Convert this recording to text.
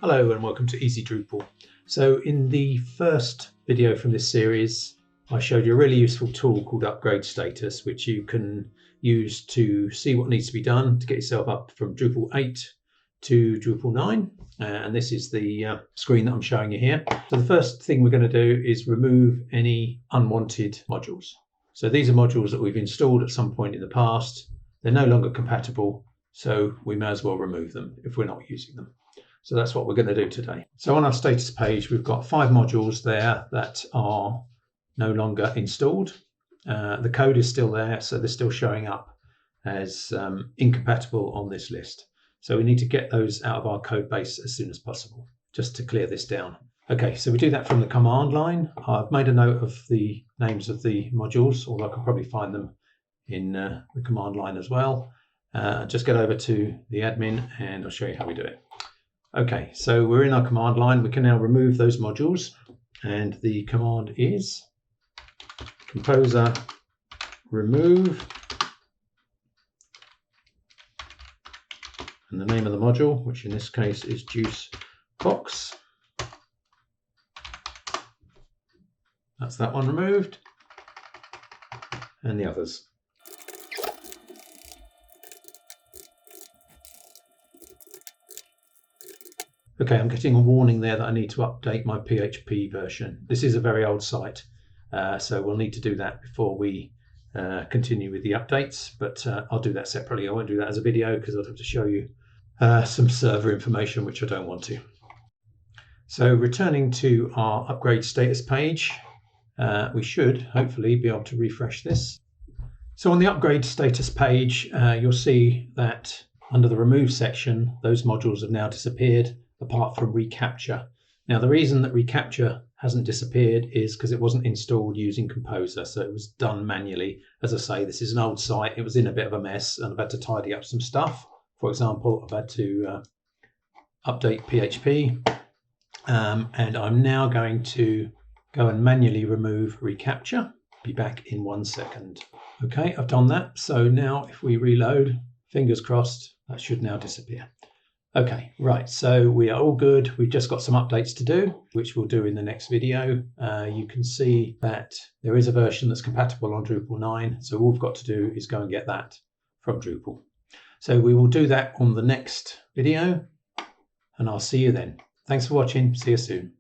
Hello and welcome to Easy Drupal. So in the first video from this series, I showed you a really useful tool called Upgrade Status, which you can use to see what needs to be done to get yourself up from Drupal 8 to Drupal 9. And this is the screen that I'm showing you here. So the first thing we're going to do is remove any unwanted modules. So these are modules that we've installed at some point in the past. They're no longer compatible, so we may as well remove them if we're not using them. So that's what we're going to do today. So on our status page, we've got 5 modules there that are no longer installed. The code is still there, so they're still showing up as incompatible on this list. So we need to get those out of our code base as soon as possible, just to clear this down. Okay, so we do that from the command line. I've made a note of the names of the modules, although I can probably find them in the command line as well. Just get over to the admin and I'll show you how we do it. Okay, so we're in our command line. We can now remove those modules, and the command is composer remove, and the name of the module, which in this case is juice box. That's that one removed, and the others. Okay, I'm getting a warning there that I need to update my PHP version. This is a very old site, so we'll need to do that before we continue with the updates, but I'll do that separately. I won't do that as a video because I'll have to show you some server information, which I don't want to. So returning to our upgrade status page, we should hopefully be able to refresh this. So on the upgrade status page, you'll see that under the remove section, those modules have now disappeared, apart from reCAPTCHA. Now the reason that reCAPTCHA hasn't disappeared is because it wasn't installed using Composer, so it was done manually. As I say, this is an old site, it was in a bit of a mess and I've had to tidy up some stuff. For example, I've had to update PHP, and I'm now going to go and manually remove reCAPTCHA. Be back in 1 second. Okay, I've done that. So now if we reload, fingers crossed, that should now disappear. Okay, right, so we are all good. We've just got some updates to do, which we'll do in the next video. You can see that there is a version that's compatible on Drupal 9, so all we've got to do is go and get that from Drupal. So we will do that on the next video, and I'll see you then. Thanks for watching. See you soon.